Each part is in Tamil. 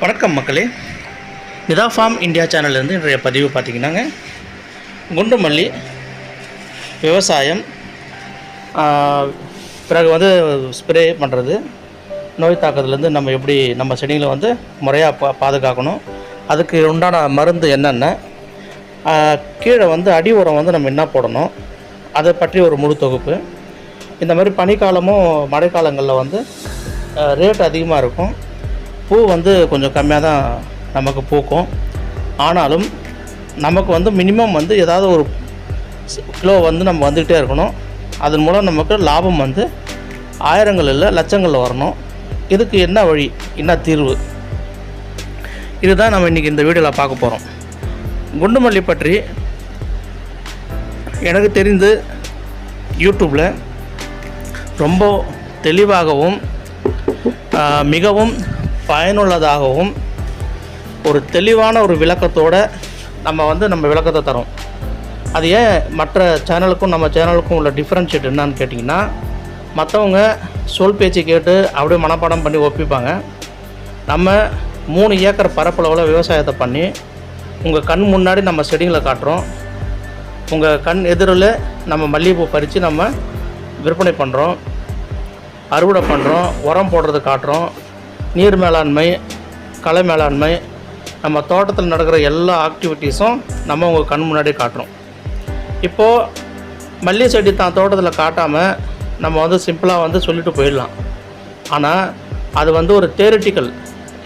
வணக்கம் மக்களே, நிதா ஃபார்ம் இந்தியா சேனல்லேருந்து இன்றைய பதிவு பார்த்திங்கன்னாங்க, குண்டு மல்லி விவசாயம், பிறகு ஸ்ப்ரே பண்ணுறது, நோய் தாக்கத்துலேருந்து நம்ம எப்படி நம்ம செடிகளை முறையாக பாதுகாக்கணும், அதுக்கு உண்டான மருந்து என்னென்ன, கீழே அடி உரம் நம்ம என்ன போடணும், அதை பற்றி ஒரு முழு தொகுப்பு. இந்த மாதிரி பனிக்காலமும் மழைக்காலங்களில் ரேட் அதிகமாக இருக்கும். பூ கொஞ்சம் கம்மியாக தான் நமக்கு பூக்கும். ஆனாலும் நமக்கு மினிமம் ஏதாவது ஒரு கிலோ நம்ம வந்துக்கிட்டே இருக்கணும். அதன் மூலம் நமக்கு லாபம் ஆயிரங்கள் இல்லை லட்சங்களில் வரணும். இதுக்கு என்ன வழி, என்ன தீர்வு, இதுதான் நம்ம இன்றைக்கி இந்த வீடியோவில் பார்க்க போகிறோம். குண்டு மல்லி பற்றி எனக்கு தெரிந்து யூடியூப்பில் ரொம்ப தெளிவாகவும் மிகவும் பயனுள்ளதாகவும் ஒரு தெளிவான ஒரு விளக்கத்தோடு நம்ம விளக்கத்தை தரோம். அது ஏன் மற்ற சேனலுக்கும் நம்ம சேனலுக்கும் உள்ள டிஃப்ரென்ஷியேட் என்னான்னு கேட்டிங்கன்னா, மற்றவங்க சொல் பேச்சு கேட்டு அப்படியே மனப்பாடம் பண்ணி ஒப்பிப்பாங்க. நம்ம 3 ஏக்கர் பரப்பளவில் விவசாயத்தை பண்ணி உங்கள் கண் முன்னாடி நம்ம செடிகளை காட்டுறோம். உங்கள் கண் எதிரில் நம்ம மல்லிகைப்பூ பறித்து நம்ம விற்பனை பண்ணுறோம், அறுவடை பண்ணுறோம், உரம் போடுறது காட்டுறோம், நீர் மேலாண்மை, களை மேலாண்மை, நம்ம தோட்டத்தில் நடக்கிற எல்லா ஆக்டிவிட்டீஸும் நம்ம உங்கள் கண் முன்னாடி காட்டுறோம். இப்போது மல்லிகை செடி தான் தோட்டத்தில் காட்டாமல் நம்ம சிம்பிளாக சொல்லிட்டு போயிடலாம். ஆனால் அது ஒரு தியரிட்டிக்கல்,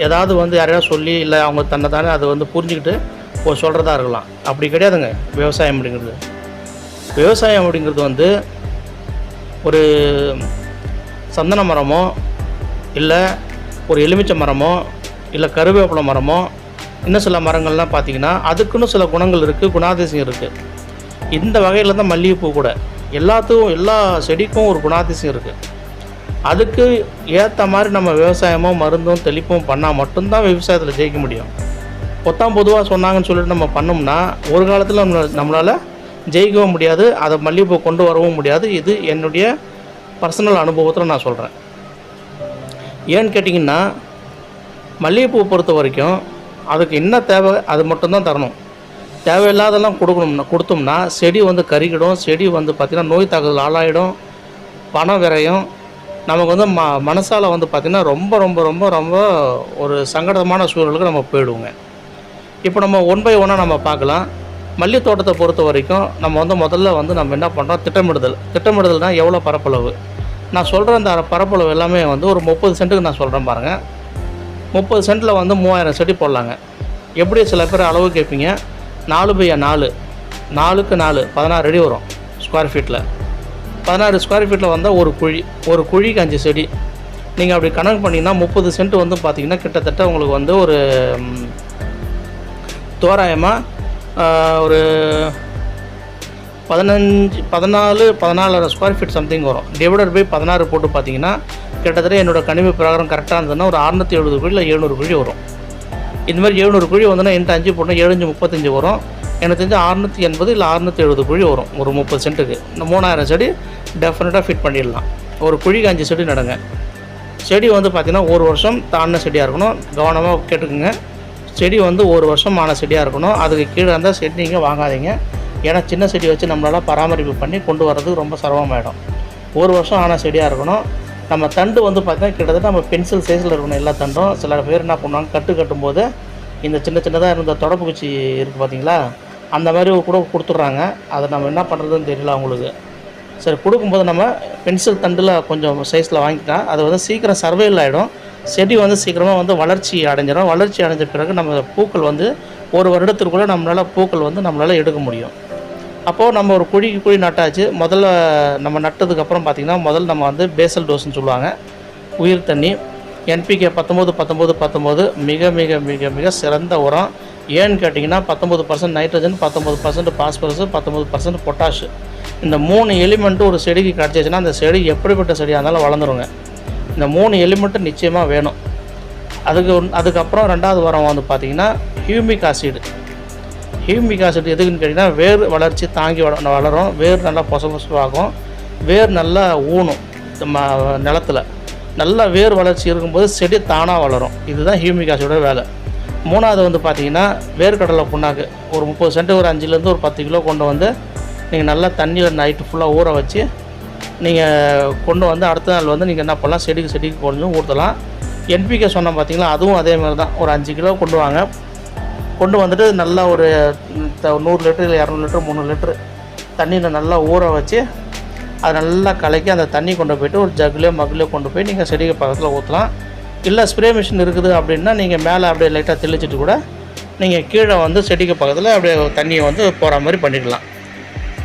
ஏதாவது யாரையா சொல்லி இல்லை அவங்க தன்னை தானே அது புரிஞ்சுக்கிட்டு சொல்கிறதா இருக்கலாம். அப்படி கிடையாதுங்க. விவசாயம் அப்படிங்கிறது ஒரு சந்தன மரமோ இல்லை ஒரு எலுமிச்சை மரமோ இல்லை கருவேப்பிலை மரமோ, இன்னும் சில மரங்கள்லாம் பார்த்திங்கன்னா அதுக்குன்னு சில குணங்கள் இருக்குது, குணாதிசயம் இருக்குது. இந்த வகையில் தான் மல்லிகைப்பூ கூட எல்லா செடிக்கும் ஒரு குணாதிசயம் இருக்குது. அதுக்கு ஏற்ற மாதிரி நம்ம விவசாயமோ மருந்தும் தெளிப்பும் பண்ணால் மட்டும்தான் விவசாயத்தில் ஜெயிக்க முடியும். பொதுவாக சொன்னாங்கன்னு சொல்லிட்டு நம்ம பண்ணோம்னா ஒரு காலத்தில் நம்மளால் ஜெயிக்கவும் முடியாது, அதை மல்லிகைப்பூ கொண்டு வரவும் முடியாது. இது என்னுடைய பர்சனல் அனுபவத்தில் நான் சொல்கிறேன். ஏன்னு கேட்டிங்கன்னா, மல்லிகைப்பூ பொறுத்த வரைக்கும் அதுக்கு என்ன தேவை அது மட்டும்தான் தரணும். தேவையில்லாதெல்லாம் கொடுத்தோம்னா செடி கருகிடும். செடி பார்த்திங்கன்னா நோய் தாக்குதல் ஆளாயிடும், பணம் விரையும். நமக்கு மனசால் பார்த்திங்கன்னா ரொம்ப ரொம்ப ரொம்ப ரொம்ப ஒரு சங்கடமான சூழலுக்கு நம்ம போயிடுவோங்க. இப்போ நம்ம 1 by 1 நம்ம பார்க்கலாம். மல்லி தோட்டத்தை பொறுத்த வரைக்கும் நம்ம முதல்ல நம்ம என்ன பண்ணுறோம், திட்டமிடுதல்னால் எவ்வளோ பரப்பளவு. நான் சொல்கிற அந்த பரப்பளவு எல்லாமே ஒரு 30 சென்ட்டுக்கு நான் சொல்கிறேன் பாருங்கள். 30 சென்ட்டில் 3000 செடி போடலாங்க. எப்படி சில பேர் அளவு கேட்பீங்க, 4 by 4, 4க்கு 4 16 அடி வரும் ஸ்கொயர் ஃபீட்டில். 16 ஸ்கொயர் ஃபீட்டில் வந்தால் ஒரு குழிக்கு 5 செடி. நீங்கள் அப்படி கணக்கு பண்ணிங்கன்னா 30 சென்ட் பார்த்திங்கன்னா கிட்டத்தட்ட உங்களுக்கு ஒரு தோராயமாக ஒரு 14 ஸ்கொயர் ஃபீட் சம்திங் வரும். டிவைடட் பை 16 போட்டு பார்த்தீங்கன்னா கிட்டத்தட்ட என்னோடய கணிப்பு பிரகாரம் கரெக்டாக இருந்ததுன்னா ஒரு 670 குழி இல்லை 700 குழி வரும். இந்த மாதிரி 700 குழி என்கிட்ட 5 போட்டோம், 7 35 வரும். எனக்கு தெரிஞ்சு 680 இல்லை 670 குழி வரும் ஒரு 30 சென்ட்டுக்கு. இந்த 3000 செடி டெஃபினட்டாக ஃபிட் பண்ணிடலாம். ஒரு குழிக்கு 5 செடி நடுங்க. செடி பார்த்திங்கன்னா 1 வருஷம் தாண்டின செடியாக இருக்கணும். கவனமாக கேட்டுக்குங்க. செடி 1 வருஷம் ஆன செடியாக இருக்கணும். அதுக்கு கீழே இருந்தால் செடி நீங்கள் வாங்காதீங்க. ஏன்னா சின்ன செடி வச்சு நம்மளால் பராமரிப்பு பண்ணி கொண்டு வர்றதுக்கு ரொம்ப சிரமமாயிடும். 1 வருஷம் ஆன செடியாக இருக்கணும். நம்ம தண்டு பார்த்திங்கன்னா கிட்டத்தட்ட நம்ம பென்சில் சைஸில் இருக்கணும் எல்லா தண்டும். சில பேர் என்ன பண்ணுவாங்க, கட்டும்போது இந்த சின்னதாக இருந்த தொடப்பு குச்சி இருக்குது பார்த்திங்களா, அந்த மாதிரி கூட கொடுத்துட்றாங்க. அதை நம்ம என்ன பண்ணுறதுன்னு தெரியல அவங்களுக்கு. சரி, கொடுக்கும்போது நம்ம பென்சில் தண்டில் கொஞ்சம் சைஸில் வாங்கிட்டா அது சீக்கிரம் சர்வைல் ஆகிடும். செடி சீக்கிரமாக வளர்ச்சி அடைஞ்சிடும். வளர்ச்சி அடைஞ்ச பிறகு நம்ம பூக்கள் 1 வருடத்திற்குள்ளே நம்மளால் பூக்கள் நம்மளால் எடுக்க முடியும். அப்போது நம்ம ஒரு குழி நட்டாச்சு. முதல்ல நம்ம நட்டதுக்கப்புறம் பார்த்திங்கன்னா முதல்ல நம்ம பேசல் டோஸ்ன்னு சொல்லுவாங்க, உயிர் தண்ணி, NPK 19 மிக மிக மிக மிக சிறந்த உரம். ஏன்னு கேட்டிங்கன்னா 19% நைட்ரஜன், 19% பாஸ்பரஸ், 19% பொட்டாஷு, இந்த 3 எலிமெண்ட்டு ஒரு செடிக்கு கிடச்சிச்சின்னா அந்த செடி எப்படிப்பட்ட செடியாக இருந்தாலும் வளர்ந்துருங்க. இந்த 3 எலிமெண்ட்டு நிச்சயமாக வேணும். அதுக்கப்புறம் 2வது உரம் பார்த்திங்கன்னா ஹியூமிக் ஆசிட். எதுக்குன்னு கேட்டிங்கன்னா வேர் வளர்ச்சி தாங்கி வளரும். வேர் நல்லா பொசவாகும். வேர் நல்லா ஊனும் நிலத்தில். நல்லா வேர் வளர்ச்சி இருக்கும்போது செடி தானாக வளரும். இதுதான் ஹியூமிக் ஆசிடோட வேலை. மூணாவது வந்து பார்த்திங்கன்னா வேர்க்கடலை புண்ணாக்கு ஒரு 30 சென்ட் ஒரு 5லேருந்து ஒரு 10 கிலோ கொண்டு வந்து நீங்கள் நல்லா தண்ணியில் நைட்டு ஃபுல்லாக ஊற வச்சு நீங்கள் கொண்டு வந்து அடுத்த நாள் வந்து நீங்கள் என்ன பண்ணலாம், செடிக்கு கொஞ்சம் ஊற்றலாம். என்பிகே சொன்னால் பார்த்தீங்களா, அதுவும் அதே மாதிரி தான். ஒரு 5 கிலோ கொண்டு வாங்க, கொண்டு வந்துட்டு நல்லா ஒரு 100 லிட்டர் இல்லை 200 லிட்டர் 300 லிட்டர் தண்ணியில் நல்லா ஊற வச்சு அதை நல்லா கலக்கி அந்த தண்ணி கொண்டு போய்ட்டு ஒரு ஜக்லேயோ மக்லேயோ கொண்டு போய் நீங்கள் செடிக்கு பக்கத்தில் ஊற்றலாம். இல்லை ஸ்ப்ரே மிஷின் இருக்குது அப்படின்னா நீங்கள் மேலே அப்படியே லைட்டாக தெளிச்சிட்டு கூட நீங்கள் கீழே வந்து செடிக்கு பக்கத்தில் அப்படியே தண்ணியை வந்து போகிற மாதிரி பண்ணிக்கலாம்.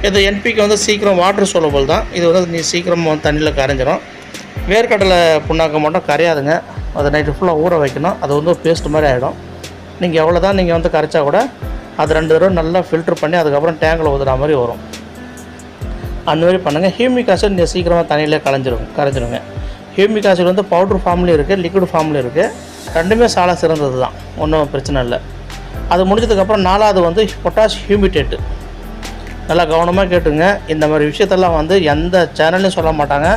இது என்பிக்கு வந்து சீக்கிரம் வாட்டர் சோலபிள் தான். இது வந்து நீ சீக்கிரம் வந்து தண்ணியில் கரைஞ்சிரும். வேர்க்கடலை புண்ணாக்க மட்டும் கரையாதுங்க. அதை நைட்டு ஃபுல்லாக ஊற வைக்கணும். அது வந்து ஒரு பேஸ்ட் மாதிரி ஆகிடும். நீங்கள் எவ்வளோ தான் நீங்கள் வந்து கரைச்சா கூட அது 2 தடவை நல்லா ஃபில்ட்ரு பண்ணி அதுக்கப்புறம் டேங்கில் ஊதுற மாதிரி வரும். அந்த மாதிரி பண்ணுங்கள். ஹியூமிக் ஆசிட் நீங்கள் சீக்கிரமாக தண்ணியிலே கரைஞ்சிருங்க. ஹியூமிக் ஆசிட் வந்து பவுட்ரு ஃபார்ம்லேயும் இருக்குது, லிக்விட் ஃபார்ம்லேயும் இருக்குது. ரெண்டுமே சால சிறந்தது தான், ஒன்றும் பிரச்சனை இல்லை. அது முடிஞ்சதுக்கப்புறம் 4வது வந்து பொட்டாஷ் ஹியூமிடேட்டு. நல்லா கவனமாக கேட்டுங்க. இந்த மாதிரி விஷயத்தெல்லாம் வந்து எந்த சேனல்லையும் சொல்ல மாட்டாங்க.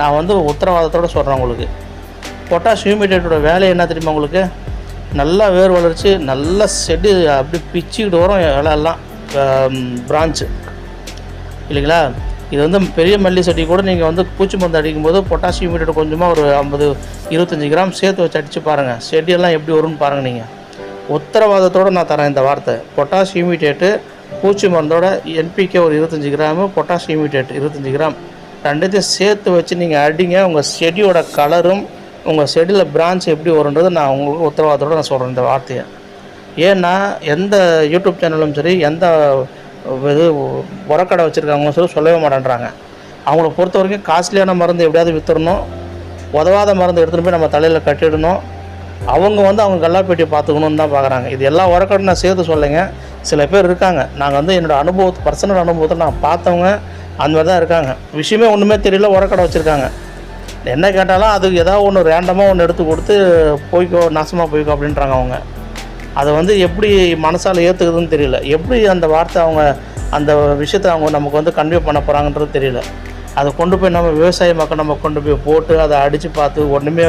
நான் வந்து உத்தரவாதத்தோடு சொல்கிறேன் உங்களுக்கு. பொட்டாஷ் ஹியூமிடேட்டோட வேலை என்ன தெரியுமா உங்களுக்கு? நல்லா வேர் வளர்ச்சி, நல்லா செடி அப்படி பிச்சுக்கிட்டு வரும் இலையெல்லாம், பிரான்ச்சு இல்லைங்களா. இது வந்து பெரிய மல்லி செடி கூட நீங்கள் வந்து பூச்சி மருந்து அடிக்கும்போது பொட்டாஷ் ஹியூமிடேட் கொஞ்சமாக ஒரு 50-25 கிராம் சேர்த்து வச்சு அடித்து பாருங்கள், செடியெல்லாம் எப்படி வரும்னு பாருங்கள். நீங்கள் உத்தரவாதத்தோடு நான் தரேன் இந்த வார்த்தை. பொட்டாஷ் ஹியூமிடேட்டு பூச்சி மருந்தோட என்பிகே ஒரு 25 கிராமு, பொட்டாஷ் ஹியூமிடேட் 25 கிராம் ரெண்டுத்தையும் சேர்த்து வச்சு நீங்கள் அடிங்க. உங்கள் செடியோட கலரும் உங்கள் செடியில் பிரான்ச் எப்படி வரும்ன்றது நான் உங்களுக்கு உத்தரவாதத்தோடு நான் சொல்கிறேன் இந்த வார்த்தையை. ஏன்னா எந்த யூடியூப் சேனலும் சரி, எந்த இது உரக்கடை வச்சுருக்காங்க சொல்லவே மாட்டேன்றாங்க. அவங்கள பொறுத்த வரைக்கும் காஸ்ட்லியான மருந்து எப்படியாவது விற்றுடணும், உதவாத மருந்து எடுத்துகிட்டு போய் நம்ம தலையில் கட்டிடணும். அவங்க வந்து அவங்க கல்லாப்பேட்டியை பார்த்துக்கணுன்னு தான் பார்க்குறாங்க. இது எல்லா உரக்கடை நான் சேர்த்து சொல்லுங்க. சில பேர் இருக்காங்க, நாங்கள் வந்து என்னோடய பர்சனல் அனுபவத்தில் நான் பார்த்தவங்க அந்த மாதிரி தான் இருக்காங்க. விஷயமே ஒன்றுமே தெரியல, உரக்கடை வச்சுருக்காங்க. என்ன கேட்டாலும் அது ஏதாவது ஒன்று ரேண்டமாக ஒன்று எடுத்து கொடுத்து போய்க்கோ, நாசமாக போய்க்கோ அப்படின்றாங்க அவங்க. அதை வந்து எப்படி மனசால் ஏற்றுக்குதுன்னு தெரியல. எப்படி அந்த வார்த்தை அவங்க அந்த விஷயத்தை அவங்க நமக்கு வந்து கன்வே பண்ண போகிறாங்கன்றது தெரியல. அதை கொண்டு போய் நம்ம விவசாய மக்கள் நம்ம கொண்டு போய் போட்டு அதை அடித்து பார்த்து ஒன்றுமே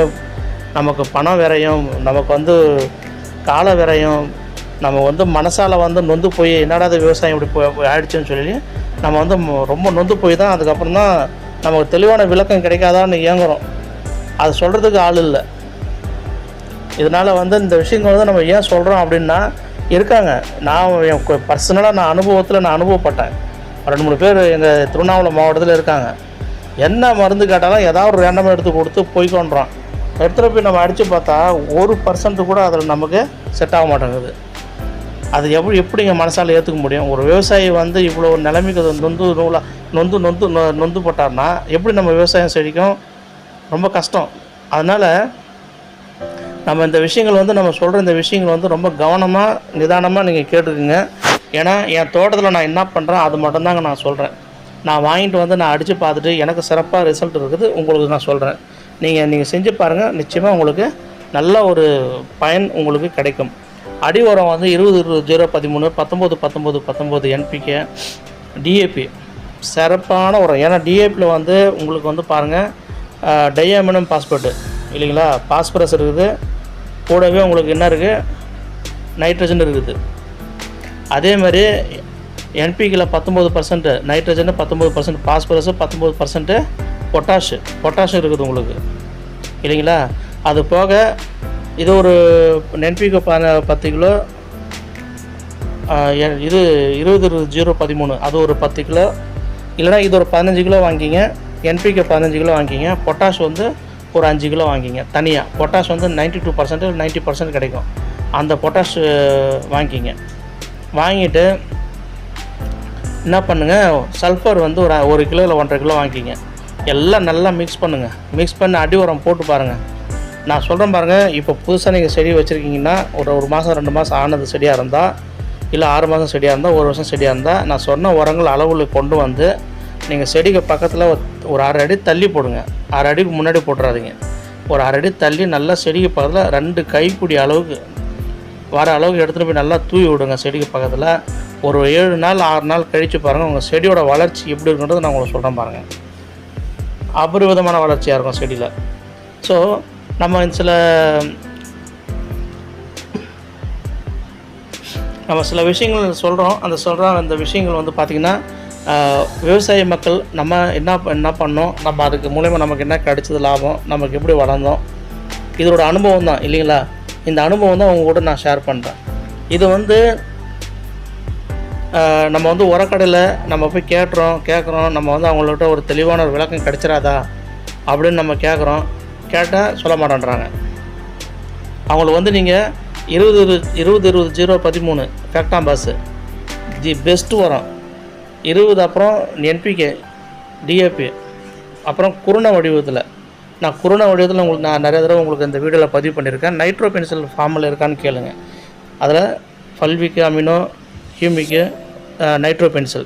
நமக்கு பணம் விரையும், நமக்கு வந்து கால விரையும், நம்ம வந்து மனசால் வந்து நொந்து போய் என்னடா அது விவசாயம் இப்படி ஆயிடுச்சுன்னு சொல்லி நம்ம வந்து ரொம்ப நொந்து போய் தான் அதுக்கப்புறம் தான் நமக்கு தெளிவான விளக்கம் கிடைக்காதான்னு இயங்குறோம். அது சொல்கிறதுக்கு ஆள் இல்லை. இதனால் வந்து இந்த விஷயங்கள் வந்து நம்ம ஏன் சொல்கிறோம் அப்படின்னா, இருக்காங்க, நான் என் பர்சனலாக நான் அனுபவப்பட்டேன். 2-3 பேர் எங்கள் திருவண்ணாமலை மாவட்டத்தில் இருக்காங்க. என்ன மருந்து கேட்டாலும் ஏதாவது ஒரு ரேண்டமாக எடுத்து கொடுத்து போய்க்கொண்டுறோம். எடுத்துகிட்டு போய் நம்ம அடித்து பார்த்தா 1% கூட அதில் நமக்கு செட் ஆக மாட்டேங்குது. அது எப்படிங்க மனசால் ஏற்றுக்க முடியும்? ஒரு விவசாயி வந்து இவ்வளோ நிலைமைக்கு நொந்து போட்டார்னா எப்படி நம்ம விவசாயம் செழிக்கும்? ரொம்ப கஷ்டம். அதனால் நம்ம இந்த விஷயங்கள் வந்து நம்ம சொல்கிற இந்த விஷயங்கள் வந்து ரொம்ப கவனமாக நிதானமாக நீங்கள் கேட்டுக்குங்க. ஏன்னா என் தோட்டத்தில் நான் என்ன பண்ணுறேன் அது மட்டும்தாங்க நான் சொல்கிறேன். நான் வாங்கிட்டு வந்து நான் அடித்து பார்த்துட்டு எனக்கு சிறப்பாக ரிசல்ட் இருக்குது, உங்களுக்கு நான் சொல்கிறேன். நீங்கள் செஞ்சு பாருங்கள், நிச்சயமாக உங்களுக்கு நல்ல ஒரு பயன் உங்களுக்கு கிடைக்கும். அடி உரம் வந்து 20-0-13 19-19-19 என்பிகே டிஏபி சிறப்பான உரம். ஏன்னா டிஏபியில் வந்து உங்களுக்கு வந்து பாருங்கள், டையமினம் பாஸ்பேட்டு இல்லைங்களா, பாஸ்பரஸ் இருக்குது, கூடவே உங்களுக்கு என்ன இருக்குது, நைட்ரஜன் இருக்குது. அதே மாதிரி என்பிக்கில் 19% நைட்ரஜன், 19% பாஸ்பரஸ், 19% பொட்டாஷ் இருக்குது உங்களுக்கு இல்லைங்களா. அது போக இது ஒரு என்பிக்கு 10 கிலோ, இது 20-0-13 அது ஒரு 10 கிலோ, இல்லைனா இது ஒரு 15 கிலோ வாங்கிங்க. என்பிக்கு 15 கிலோ வாங்கிங்க. பொட்டாஷ் வந்து ஒரு 5 கிலோ வாங்கிங்க. தனியாக பொட்டாஷ் வந்து 92% 90% கிடைக்கும். அந்த பொட்டாஷ் வாங்கிக்கிங்க. வாங்கிட்டு என்ன பண்ணுங்கள், சல்ஃபர் வந்து ஒரு 1 கிலோ இல்லை 1.5 கிலோ வாங்கிக்கிங்க. எல்லாம் நல்லா மிக்ஸ் பண்ணுங்கள். மிக்ஸ் பண்ணி அடி உரம் போட்டு பாருங்கள். நான் சொல்கிறேன் பாருங்கள், இப்போ புதுசாக நீங்கள் செடி வச்சுருக்கீங்கன்னா ஒரு மாதம் 2 மாதம் ஆனது செடியாக இருந்தால், இல்லை 6 மாதம் செடியாக இருந்தால், 1 வருஷம் செடியாக இருந்தால், நான் சொன்ன உரங்கள் அளவில் கொண்டு வந்து நீங்கள் செடிக்கு பக்கத்தில் ஒரு 6 அடி தள்ளி போடுங்க. 6 அடிக்கு முன்னாடி போட்டுறாதீங்க. ஒரு 6 அடி தள்ளி நல்லா செடிக்கு பக்கத்தில் 2 கைப்பிடி அளவுக்கு வர அளவுக்கு எடுத்துகிட்டு போய் நல்லா தூவி விடுங்க செடிக்கு பக்கத்தில். ஒரு 7 நாள் 6 நாள் கழித்து பாருங்கள், உங்கள் செடியோட வளர்ச்சி எப்படி இருக்குன்றது நான் உங்களுக்கு சொல்கிறேன் பாருங்கள். அபரிவிதமான வளர்ச்சியாக இருக்கும் செடியில். ஸோ நம்ம சில விஷயங்கள் சொல்கிறோம். அந்த விஷயங்கள் வந்து பார்த்திங்கன்னா விவசாய மக்கள் நம்ம என்ன பண்ணோம், நம்ம அதுக்கு மூலயமா நமக்கு என்ன கிடைச்சது லாபம், நமக்கு எப்படி வளர்ந்தோம், இதோட அனுபவம் தான் இல்லைங்களா. இந்த அனுபவம் தான் அவங்க கூட நான் ஷேர் பண்ணுறேன். இது வந்து நம்ம வந்து உரக்கடையில் நம்ம போய் கேட்குறோம் நம்ம வந்து அவங்கள்ட்ட ஒரு தெளிவான ஒரு விளக்கம் கிடைச்சிடாதா அப்படின்னு நம்ம கேட்டால் சொல்ல மாட்டேன்றாங்க. அவங்களுக்கு வந்து நீங்கள் 20-20-0-13 ஃபேக்டாம் பாஸு தி பெஸ்ட்டு உரம், 20 அப்புறம் NPK DAP, அப்புறம் குருண வடிவத்தில் உங்களுக்கு நான் நிறைய தடவை உங்களுக்கு இந்த வீடியோவில் பதிவு பண்ணியிருக்கேன். நைட்ரோ பென்சில் ஃபார்மில் இருக்கான்னு கேளுங்க. அதில் ஃபல்விக்கு, அமினோ, ஹியூமிக்கு, நைட்ரோ பென்சில்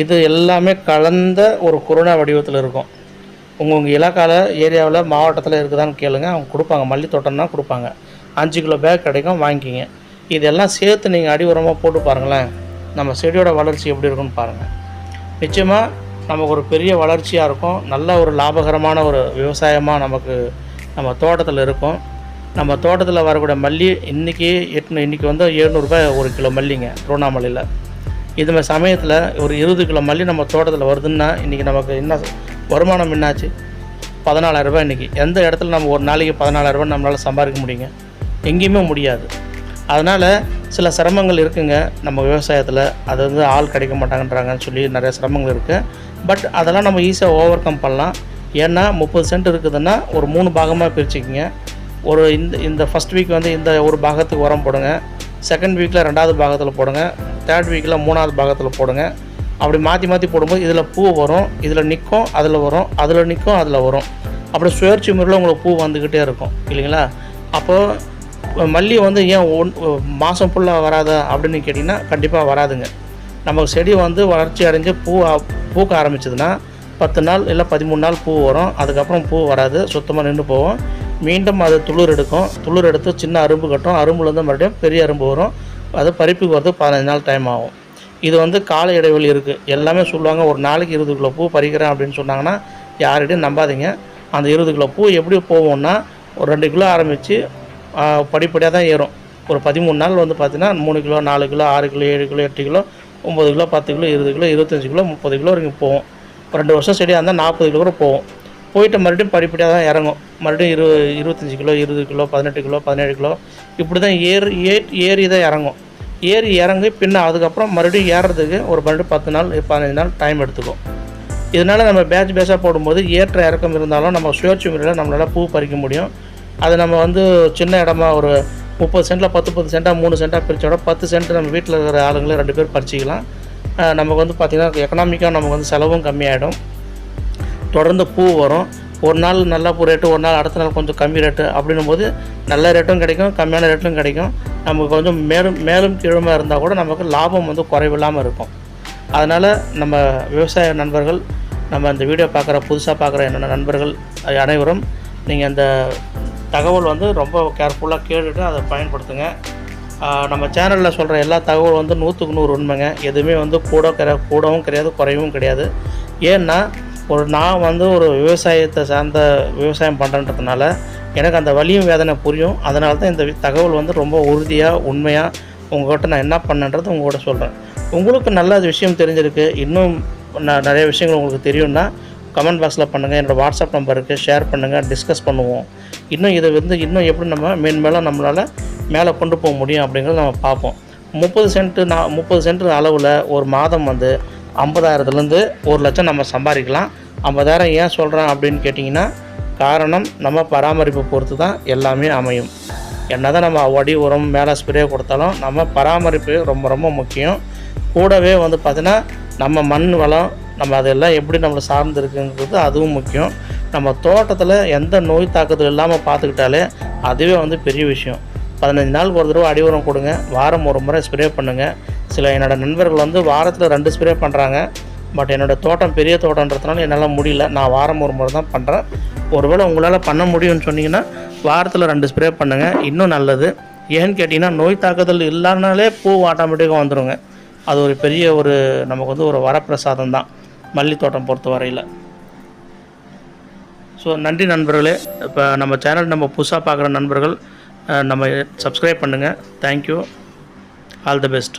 இது எல்லாமே கலந்த ஒரு குருண வடிவத்தில் இருக்கும். உங்கள் இலாக்காவில் ஏரியாவில் மாவட்டத்தில் இருக்குதான்னு கேளுங்க, அவங்க கொடுப்பாங்க. மல்லி தோட்டம்னா கொடுப்பாங்க. 5 கிலோ பேக் கிடைக்கும், வாங்கிக்கிங்க. இதெல்லாம் சேர்த்து நீங்கள் அடி உரமாக போட்டு பாருங்களேன், நம்ம செடியோட வளர்ச்சி எப்படி இருக்குன்னு பாருங்கள். நிச்சயமாக நமக்கு ஒரு பெரிய வளர்ச்சியாக இருக்கும். நல்ல ஒரு லாபகரமான ஒரு விவசாயமாக நம்ம தோட்டத்தில் இருக்கும். நம்ம தோட்டத்தில் வரக்கூடிய மல்லி இன்றைக்கி வந்து 700 ரூபாய் 1 கிலோ மல்லிங்க திருவண்ணாமலையில். இதுமாதிரி சமயத்தில் ஒரு 20 கிலோ மல்லி நம்ம தோட்டத்தில் வருதுன்னா இன்றைக்கி நமக்கு என்ன வருமானம் என்னாச்சு? 14,000 ரூபாய். இன்றைக்கி எந்த இடத்துல நம்ம ஒரு நாளைக்கு 14,000 ரூபாய் நம்மளால் சம்பாதிக்க முடியுங்க? எங்கேயுமே முடியாது. அதனால் சில சிரமங்கள் இருக்குங்க நம்ம விவசாயத்தில். அது வந்து ஆள் கிடைக்க மாட்டாங்கன்றாங்கன்னு சொல்லி நிறைய சிரமங்கள் இருக்குது. பட் அதெல்லாம் நம்ம ஈஸியாக ஓவர் கம் பண்ணலாம். ஏன்னா 30 சென்ட் இருக்குதுன்னா ஒரு 3 பாகமாக பிரிச்சுக்கிங்க. இந்த ஃபஸ்ட் வீக் வந்து இந்த ஒரு பாகத்துக்கு உரம் போடுங்க, செகண்ட் வீக்கில் 2வது பாகத்தில் போடுங்க, தேர்ட் வீக்கில் 3வது பாகத்தில் போடுங்க. அப்படி மாற்றி போடும்போது இதில் பூ வரும், இதில் நிற்கும், அதில் வரும், அதில் நிற்கும், அதில் வரும். அப்படி சுழற்சி முறையில் உங்களுக்கு பூ வந்துக்கிட்டே இருக்கும் இல்லைங்களா. அப்போது மல்லி வந்து ஏன் மாதம் ஃபுல்லாக வராதா அப்படின்னு கேட்டிங்கன்னா கண்டிப்பாக வராதுங்க. நம்ம செடி வந்து வளர்ச்சி அடைஞ்சு பூக்க ஆரம்பிச்சதுன்னா 10 நாள் இல்லை 13 நாள் பூ வரும். அதுக்கப்புறம் பூ வராது, சுத்தமாக நின்று போகும். மீண்டும் அது துளிர் எடுத்து சின்ன அரும்பு கட்டும். அரும்புலேருந்து மறுபடியும் பெரிய அரும்பு வரும். அது பறிப்புக்கு வரது 15 நாள் டைம் ஆகும். இது வந்து கால இடைவெளி இருக்குது. எல்லாமே சொல்லுவாங்க ஒரு நாளைக்கு 20 கிலோ பூ பறிக்கிறேன் அப்படின்னு சொன்னாங்கன்னா யார்கிட்டையும் நம்பாதீங்க. அந்த 20 கிலோ பூ எப்படி போவோம்னா ஒரு 2 கிலோ ஆரம்பித்து படிப்படியாக தான் ஏறும். ஒரு 13 நாள் வந்து பார்த்திங்கன்னா 3 kilo, 4 kilo, 6 kilo, 7 kilo, 8 kilo, 9 kilo, 10 kilo, 20 kilo, 25 kilo, 30 kilo வரைக்கும் போகும். 2 வருஷம் செடியாக இருந்தால் 40 கிலோ கூட போகும். போயிட்டு மறுபடியும் படிப்படியாக தான் இறங்கும். மறுபடியும் 25 கிலோ, 20 கிலோ, 18 கிலோ, 17 கிலோ இப்படி தான் ஏறி தான் இறங்கும். இறங்கி அதுக்கப்புறம் மறுபடியும் ஏறுறதுக்கு மறுபடியும் 10 நாள் 15 நாள் டைம் எடுத்துக்கும். இதனால் நம்ம பேட்சாக போடும்போது ஏற்ற இறக்கம் இருந்தாலும் நம்ம சுழற்சி முறையில் நம்மளால் பூ பறிக்க முடியும். அது நம்ம வந்து சின்ன இடமா ஒரு 30 சென்ட்டில் 10 சென்ட்டாக 3 சென்ட்டாக பிரித்தோட 10 சென்ட் நம்ம வீட்டில் இருக்கிற ஆளுங்களே 2 பேர் பறிச்சிக்கலாம். நமக்கு வந்து பார்த்திங்கன்னா எக்கனாமிக்காக நமக்கு வந்து செலவும் கம்மியாகிடும். தொடர்ந்து பூ வரும். ஒரு நாள் நல்ல பூ ரேட்டு, ஒரு நாள் அடுத்த நாள் கொஞ்சம் கம்மி ரேட்டு அப்படின்னும் போது நல்ல ரேட்டும் கிடைக்கும், கம்மியான ரேட்டும் கிடைக்கும். நமக்கு கொஞ்சம் மேலும் கீழுமா இருந்தால் கூட நமக்கு லாபம் வந்து குறைவில்லாமல் இருக்கும். அதனால் நம்ம விவசாய நண்பர்கள், நம்ம இந்த வீடியோ புதுசாக பார்க்குற என்னோடய நண்பர்கள் அனைவரும் நீங்கள் அந்த தகவல் வந்து ரொம்ப கேர்ஃபுல்லாக கேட்டுட்டு அதை பயன்படுத்துங்க. நம்ம சேனலில் சொல்கிற எல்லா தகவலும் வந்து 100க்கு 100 உண்மைங்க. எதுவுமே வந்து கூடவும் கிடையாது, குறையவும் கிடையாது. ஏன்னா நான் வந்து ஒரு விவசாயத்தை சார்ந்த விவசாயம் பண்ணுறன்றதுனால எனக்கு அந்த வலியும் வேதனை புரியும். அதனால தான் இந்த தகவல் வந்து ரொம்ப உறுதியாக உண்மையாக உங்கள்கிட்ட நான் என்ன பண்ணேன்றது உங்கள்கிட்ட சொல்கிறேன். உங்களுக்கு நல்ல விஷயம் தெரிஞ்சிருக்கு, இன்னும் நிறைய விஷயங்கள் உங்களுக்கு தெரியும்னா கமெண்ட் பாக்ஸில் பண்ணுங்கள். என்னோடய வாட்ஸ்அப் நம்பருக்கு ஷேர் பண்ணுங்கள், டிஸ்கஸ் பண்ணுவோம். இதை வந்து இன்னும் எப்படி நம்ம மேலும் நம்மளால் மேலே கொண்டு போக முடியும் அப்படிங்கிறத நம்ம பார்ப்போம். 30 சென்ட் அளவில் ஒரு மாதம் வந்து 50,000லேருந்து 1,00,000 நம்ம சம்பாதிக்கலாம். 50,000 ஏன் சொல்கிறேன் அப்படின்னு கேட்டிங்கன்னா காரணம் நம்ம பராமரிப்பை பொறுத்து தான் எல்லாமே அமையும். என்ன தான் நம்ம வடி உரம் மேலே ஸ்ப்ரே கொடுத்தாலும் நம்ம பராமரிப்பு ரொம்ப ரொம்ப முக்கியம். கூடவே வந்து பார்த்திங்கன்னா நம்ம மண் வளம் நம்ம அதெல்லாம் எப்படி நம்மளை சார்ந்து இருக்குங்கிறது அதுவும் முக்கியம். நம்ம தோட்டத்தில் எந்த நோய் தாக்குதல் இல்லாமல் பார்த்துக்கிட்டாலே அதுவே வந்து பெரிய விஷயம். 15 நாளுக்கு ஒரு தடவை அடி உரம் கொடுங்க, வாரம் ஒரு முறை ஸ்ப்ரே பண்ணுங்கள். சில என்னோடய நண்பர்கள் வந்து வாரத்தில் 2 ஸ்ப்ரே பண்ணுறாங்க. பட் என்னோடய தோட்டம் பெரிய தோட்டன்றதுனால என்னால் முடியல, நான் வாரம் ஒரு முறை தான் பண்ணுறேன். ஒருவேளை உங்களால் பண்ண முடியும்னு சொன்னீங்கன்னா வாரத்தில் 2 ஸ்ப்ரே பண்ணுங்கள், இன்னும் நல்லது. ஏன்னு கேட்டிங்கன்னா நோய் தாக்குதல் இல்லைனாலே பூ ஆட்டோமேட்டிக்காக வந்துடுங்க. அது ஒரு பெரிய நமக்கு வந்து ஒரு வரப்பிரசாதம் தான் மல்லி தோட்டம் பொறுத்த வரையில். ஸோ நன்றி நண்பர்களே. இப்போ நம்ம சேனல் நம்ம புதுசாக பார்க்குற நண்பர்கள் நம்ம சப்ஸ்கிரைப் பண்ணுங்கள். தேங்க்யூ. All the best.